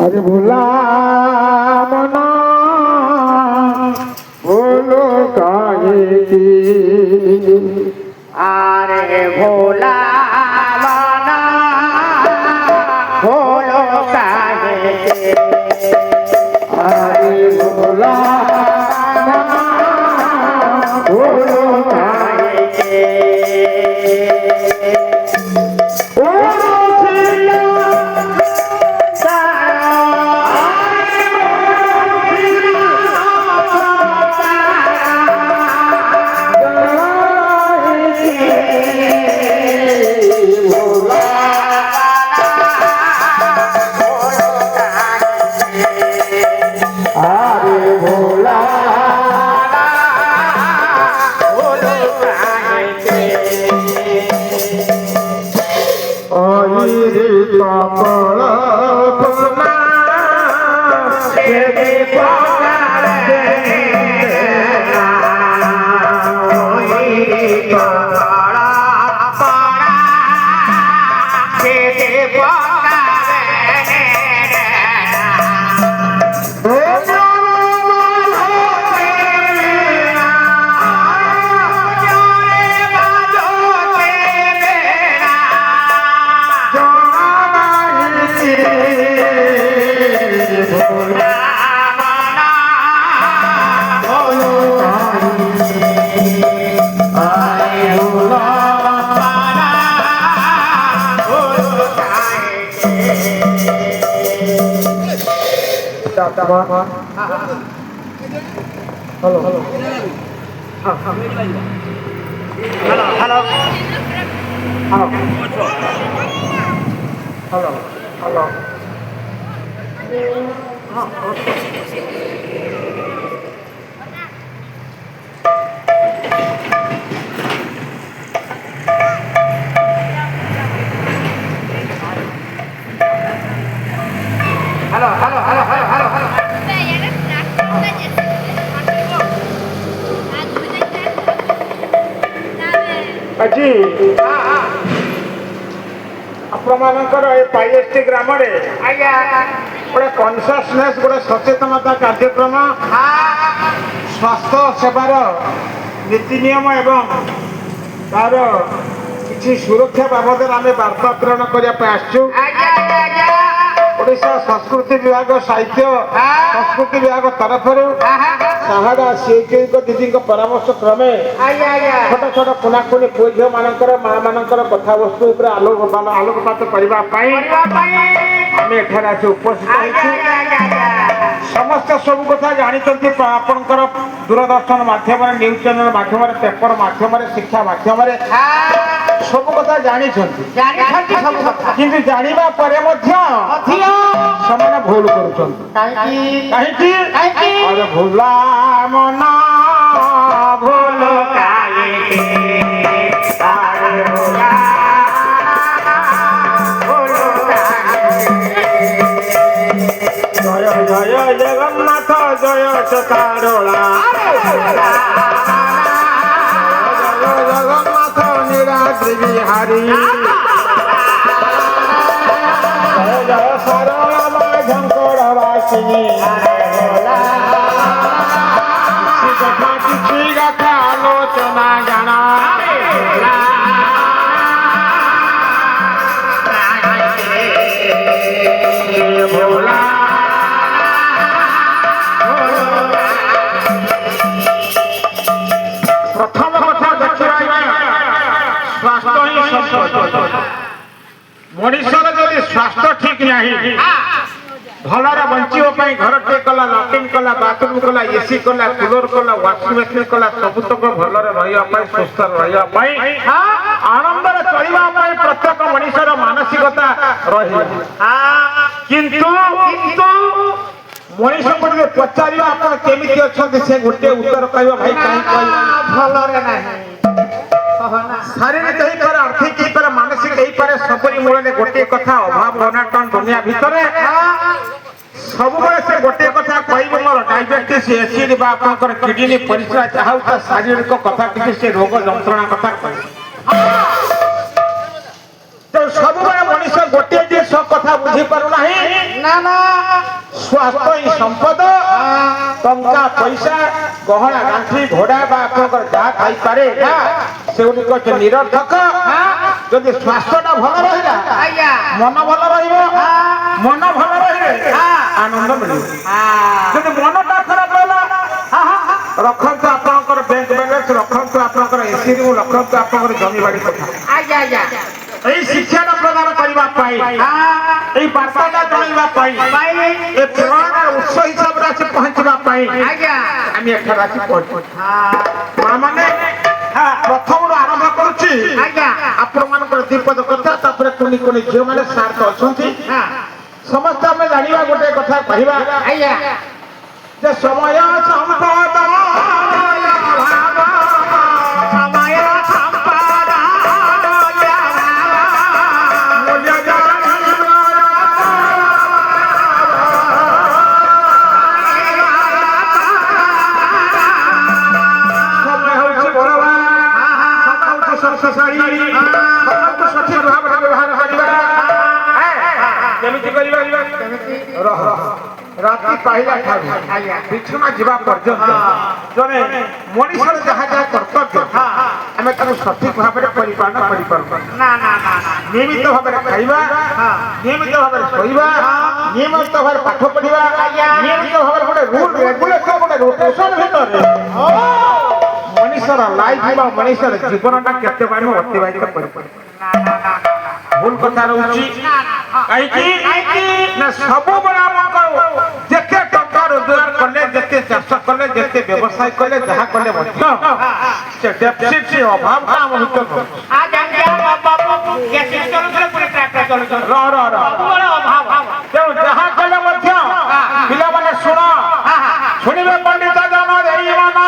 अरे भोला मना भोलो काहे की अरे भोला मना भोलो काहे के अरे भोला मना भोलो काहे के hello hello hello hello hello hello hello hello hello hello hello अजी ଆପଣମାନଙ୍କର ଏ ପାଇଏସ୍ଟି ଗ୍ରାମରେ ଆଜ୍ଞା ଗୋଟେ କନସିୟସନେସ୍ ଗୋଟେ ସଚେତନତା କାର୍ଯ୍ୟକ୍ରମ ସ୍ୱାସ୍ଥ୍ୟ ସେବାର ନୀତି ନିୟମ ଏବଂ ତାର କିଛି ସୁରକ୍ଷା ବାବଦରେ ଆମେ ବାର୍ତ୍ତା ପ୍ରେରଣ କରିବା ପାଇଁ ଆସିଛୁ। ଓଡ଼ିଶା ସଂସ୍କୃତି ବିଭାଗ ସାହିତ୍ୟ ସଂସ୍କୃତି ବିଭାଗ ତରଫରୁ ସାହାଡ଼ା ସିଏଙ୍କ ଦିଦିଙ୍କ ପରାମର୍ଶ କ୍ରମେ ଛୋଟ ଛୋଟ କୁନାକୁନି ପୁଅ ଝିଅ ମାନଙ୍କର ମା ମାନଙ୍କର କଥାବସ୍ତୁ ଉପରେ ଆଲୋକପାତ କରିବା ପାଇଁ ଆମେ ଏଠାରେ ଆସି ଉପସ୍ଥିତ ହେଇଛୁ। ସମସ୍ତେ ସବୁ କଥା ଜାଣିଛନ୍ତି ଆପଣଙ୍କର ଦୂରଦର୍ଶନ ମାଧ୍ୟମରେ ନ୍ୟୁଜ୍ ଚ୍ୟାନେଲ ମାଧ୍ୟମରେ ପେପର ମାଧ୍ୟମରେ ଶିକ୍ଷା ମାଧ୍ୟମରେ ସବୁ କଥା ଜାଣିଛନ୍ତି କିନ୍ତୁ ଜାଣିବା ପରେ ମଧ୍ୟ ସେମାନେ ଭୁଲ କରୁଛନ୍ତି। କାହିଁକି ଆରେ ଭୋଲା ମନା ଭୁଲ କାହିଁକି ଆରେ ଭୋଲା ଭୁଲ କାହିଁକି ଜୟ ଜୟ ଜଗନ୍ନାଥ ଜୟ ଚକାଡୋଳା ଜୟ ଜଗନ୍ନାଥ ନୀଳାଦ୍ରି ବିହାରୀ ଜୟ ଜୟ ସାରଳା ମା ଝଙ୍କର ବାସିନୀ କିଛି ଗାଥା ଆଲୋଚନା ଜାଣ ଭୋଲା ପ୍ରଥମ କଥା ଦେଖିବା ସ୍ୱାସ୍ଥ୍ୟ ହିଁ ସମ୍ପଦ। ମଣିଷର ଯଦି ସ୍ୱାସ୍ଥ୍ୟ ଠିକ ନାହିଁ ଭଲରେ ବଞ୍ଚିବା ପାଇଁ ଘରଟିଏ କଲା ଲାଟ୍ରିନ୍ କଲା ବାଥରୁମ କଲା ଏସି କଲା କୁଲର କଲା ୱାସିଂ ମେସିନ କଲା ସବୁତକ ଭଲରେ ରହିବା ପାଇଁ ସୁସ୍ଥ ରହିବା ପାଇଁ ଆନନ୍ଦରେ ଚଳିବା ପାଇଁ ପ୍ରତ୍ୟେକ ମଣିଷର ମାନସିକତା ରହିବ। କିନ୍ତୁ ମଣିଷକୁ ଯଦି ପଚାରିବା ଆପଣ କେମିତି ଅଛନ୍ତି ସେ ଗୋଟିଏ ଉତ୍ତର କହିବ ଭାଇ କାହିଁ କହିବ ଭଲରେ ନାହିଁ। শারীরিক ହେଇପାରେ ଆର୍ଥିକ ହେଇପାରେ ମାନସିକ ହେଇପାରେ ସବୁରି ମୂଳରେ ଗୋଟିଏ କଥା ଅଭାବ ଅନାଟନ ଦୁନିଆ ଭିତରେ ସବୁବେଳେ ସେ ଗୋଟିଏ କଥା କହିବ ମୋର ଡାଇବେଟିସ୍ ଏସିଡ୍ ବା ଆପଣଙ୍କର କିଡନୀ ପରିସ୍ରା ଯାହା ହଉ ତା ଶାରୀରିକ କଥା କିଛି ସେ ରୋଗ ଯନ୍ତ୍ରଣା କଥା କହିବ ତେଣୁ ସବୁବେଳେ ମଣିଷ ଗୋଟିଏ ଜିନିଷ କଥା ବୁଝିପାରୁନାହିଁ ସ୍ୱାସ୍ଥ୍ୟ ହିଁ ସମ୍ପଦ ଟଙ୍କା ପଇସା ଗହଣା ଗାଣ୍ଠି ଘୋଡ଼ା ବା ଆପଣଙ୍କର ଯାହା ଖାଇପାରେ ସେଗୁଡ଼ିକ ହচ্ছে ନିରର୍ଥକ ଯଦି ସ୍ୱାସ୍ଥ୍ୟଟା ଭଲ ରହିଲା ମନ ଭଲ ରହିବ ମନ ଭଲ ରହିଲେ ଆନନ୍ଦ ମିଳିବ ଯଦି ମନଟା ଖରାପ ରହିଲା ରଖନ୍ତୁ ଆପଣଙ୍କର ବ୍ୟାଙ୍କ ବାଲାନ୍ସ ରଖନ୍ତୁ ଆପଣଙ୍କର ଏସି ରୁମ୍ ରଖନ୍ତୁ ଆପଣଙ୍କର ଜମିବାଡ଼ି କଥା এই শিক্ষাটা প্রদান করা এই বার্তাটা জনাইবা এই প্রেরণার উৎস হিসাবে আসি পৌঁছবা আমি এখানে আসি পৌঁছি মানে প্রথমରୁ আরম্ভ করুছি আপনার দ্বিপদ কথা তারপরে কোনি কোনি ঝিও মানে সার তো অଛନ୍ତି সমস্ত আমি জানিবা গোটে কথা কহিবা যে সময় সম্পদ রাতি পাহিলা ঠারু বিছনা যা পর্যন্ত জনে মনিষর যাহা যাহা কর্তব্য আমি তাকে সঠিক ভাবে পরিপালন করিপারু নিয়মিত ভাবে খাইবা নিয়মিত ভাবে শোইবা নিয়মিত ভাবে পাঠ পড়িবা নিয়মিত ভাবে গোটে রুল রেগুলেশন গোটে রোটেশন ভিতরে মনিষর লাইফ বা মনিষর জীবনটা কেতে পারে অতিবাহিত করিপারে ভুল কথা রয়েছে না ସବୁବେଳେ ଆମକୁ ଯେତେ ଟଙ୍କା ରୋଜଗାର କଲେ ଯେତେ ଚାଷ କଲେ ଯେତେ ବ୍ୟବସାୟ କଲେ ଯାହା କଲେ ମଧ୍ୟ ସେ ଡେଫିସିଟ୍ ସେ ଅଭାବଟା ଆମ ଭିତରେ ତେଣୁ ଯାହା କଲେ ମଧ୍ୟ ପିଲାମାନେ ଶୁଣ ଶୁଣିବେ ପଣ୍ଡିତ ଜନ ଦେଇ ମନ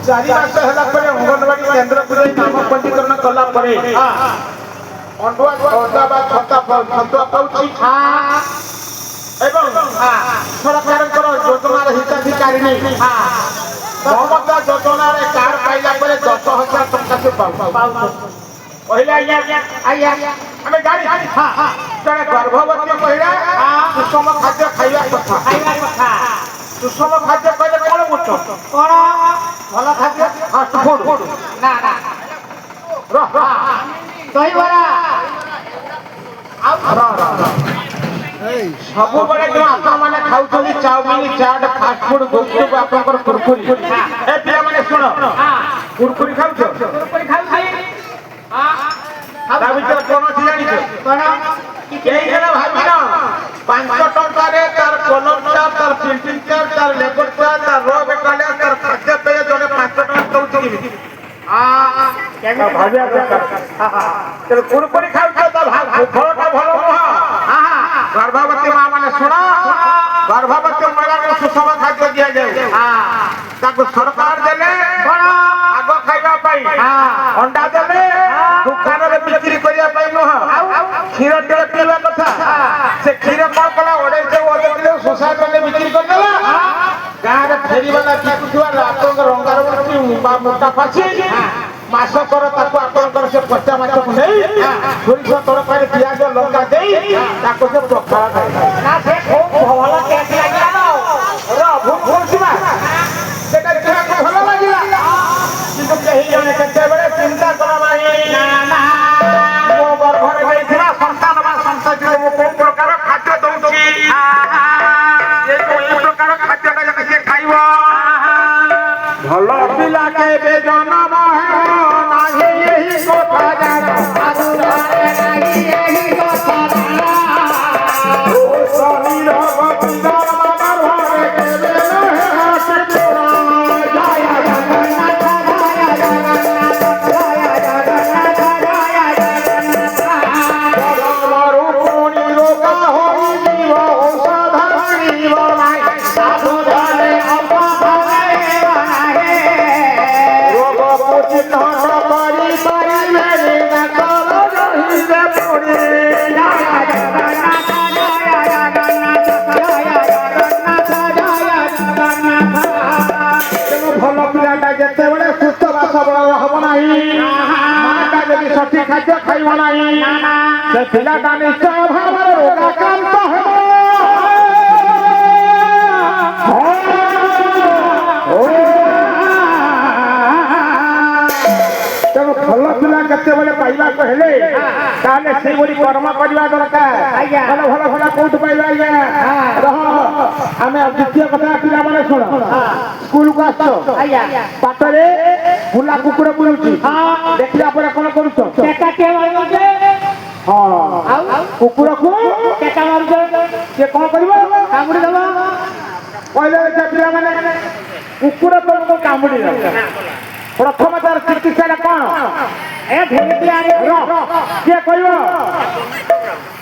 ଚାରି ମାସ ହେଲା ପରେ ଅଙ୍ଗନବାଡି କେନ୍ଦ୍ରକୁ ଯାଇ ନାମ ପଞ୍ଜୀକରଣ କଲା ପରେ ଅଣ୍ଡୁଆ ଅଣ୍ଡା ବା ଛତୁଆ ପାଉଛି ଏବଂ ସରକାରଙ୍କର ଯୋଜନାର ହିତାଧିକାରିଣୀ ମମତା ଯୋଜନାରେ କାର୍ଡ ପାଇଲା ପରେ 10,000 ଟଙ୍କା ସେ ପାଉଛି କହିଲେ ଆଜ୍ଞା ଆମେ ଜାଣି ଜଣେ ଗର୍ଭବତୀ ମହିଳା ସୁଷମ ଖାଦ୍ୟ ଖାଇବା କଥା ସୁଷମ ଖାଦ୍ୟ କହିଲେ କଣ ବୁଝ କଣ ଭଲ ଖାଦ୍ୟ ଫାଷ୍ଟ ଫୁଡ ନା ଦହିବରା ସବୁବେଳେ ଯୋଉ ଆପଣମାନେ ଖାଉଛନ୍ତି chow mein chaat fast food gupchup ଆପଣଙ୍କର କୁରକୁରି ଏ ପିଲାମାନେ ଶୁଣ କୁରକୁରି ଖାଉଛ ତା ଭିତରେ କଣ ଅଛି ଜାଣିଛ କେହି ଜଣ ଭାବିନ 5 ଟଙ୍କାରେ ତାର କଲମ ଚାର୍ଜ ତାର ପ୍ରିଣ୍ଟିଂ ଚାର୍ଜ ତାର ଲେବର ଚାର୍ଜ ତାର ର ବେକାଳିଆ ତାର ଖାଦ୍ୟ ପେୟ ଜଣେ 5 ଟଙ୍କା ଦଉଛି କେମିତି ଭାବିବା ଦରକାର କୁରକୁରି ଖାଉଛ ତା ଫଳଟା ଭଲ ନୁହଁ ଗର୍ଭବତୀ ମା ମାନେ ଶୁଣ ଗର୍ଭବତୀ ମହିଳାଙ୍କୁ ସୁଷମ ଖାଦ୍ୟ ଦିଆଯାଉ ତାକୁ ସରକାର ଦେଲେ ଆଗ ଖାଇବା ପାଇଁ ଅଣ୍ଡା ଦେଲେ ଦୋକାନରେ ବିକ୍ରି କରିବା ପାଇଁ ନୁହଁ କ୍ଷୀର ଟିକେ ପିଇବା କଥା ସେ କ୍ଷୀର କଣ କଲା ସୋସାଇଟିରେ ବିକ୍ରି କରିଦେଲା ଗାଁରେ ଫେରିବାଲା ବିକୁଥିବା ଆପଣଙ୍କ ରଙ୍ଗାର ମୋଟା ପାଛି ମାସକର ତାକୁ ଆପଣଙ୍କର ସେ ପଚା ମାଛକୁ ନେଇ ସୋରିଷ ତରକାରୀ ପିଆଜ ଲଙ୍କା ଦେଇ ତାକୁ ସେ ପଖାଳ ସେଟା ଦେଖିବାକୁ ଭଲ ଲାଗିଲା କିନ୍ତୁ କେହି ଜଣେ କେତେବେଳେ ଚିନ୍ତା କର ମୋ ଗର୍ଭରେ ଯାଇଥିବା ସନ୍ତାନ ବା ସନ୍ତତିକୁ ମୁଁ କୋଉ ପ୍ରକାର ଖାଦ୍ୟ ଦଉଛି ଏଇ ପ୍ରକାର ଖାଦ୍ୟଟା ଯଦି ସେ ଖାଇବ ଭଲ ପିଲା କେବେ ଜନ୍ମ ହେବ ନାହିଁ ଏହି କଥା ଜାଣ ସେ ପିଲାଟା ନିଶ୍ଚୟ ଭାବରେ ରୋଗାକ୍ରାନ୍ତ ହେବ। ତେଣୁ ଭଲ ପିଲା କେତେବେଳେ ପାଇବାକୁ ହେଲେ ତାହେଲେ ସେଇଭଳି କର୍ମ କରିବା ଦରକାର। ଭଲ ଭଲ ଭଲ କୋଉଠୁ ପାଇବା ଆଜ୍ଞା? ରହ ଆମେ ଦ୍ୱିତୀୟ କଥା ପିଲାମାନେ ଶୁଣ, ସ୍କୁଲକୁ ଆସ, ବାଟରେ ବୁଲା କୁକୁର ବୁଲୁଛି, ଦେଖିଲା ପରେ କଣ କରୁଛ? ହଁ, କୁକୁରକୁ ସିଏ କଣ କରିବ? କାମୁଡି ଦବ। କହିଲେ ପିଲାମାନେ କୁକୁର ତମକୁ କାମୁଡି ଦବ, ପ୍ରଥମ ତାର ଚିକିତ୍ସାଟା କଣ? କିଏ କହିବ?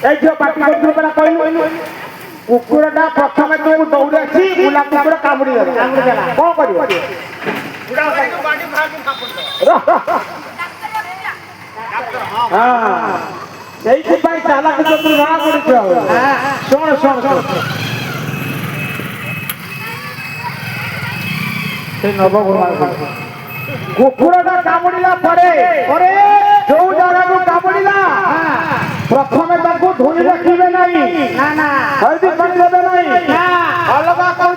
ଏଇ ଝିଅ ପାଟି କରୁଥିଲୁ ପରା, କହିଲୁ କୁକୁରଟା ପ୍ରଥମେ ତୁମକୁ ଦୌଡ଼ି ଆସି ବୁଲା କୁକୁର କାମୁଡି ଦେବ, କଣ କରିବ? ସେଇଥିପାଇଁ ଚାଲାକ ଚତୁର ଜଣା ପଡୁଛି। ଆଉ ଶୁଣ ଶୁଣ ଶୁଣ, ସେ କୁକୁରଟା କାମୁଡିଲା ପରେ ଯୋଉ ଜାଗାକୁ କାମୁଡିଲା ପ୍ରଥମେ ତାକୁ ଧୋଇ ରଖିବେ ନାହିଁ, ହଳଦୀ ପାଣି ଦେବେ ନାହିଁ, ଅଲଗା କଣ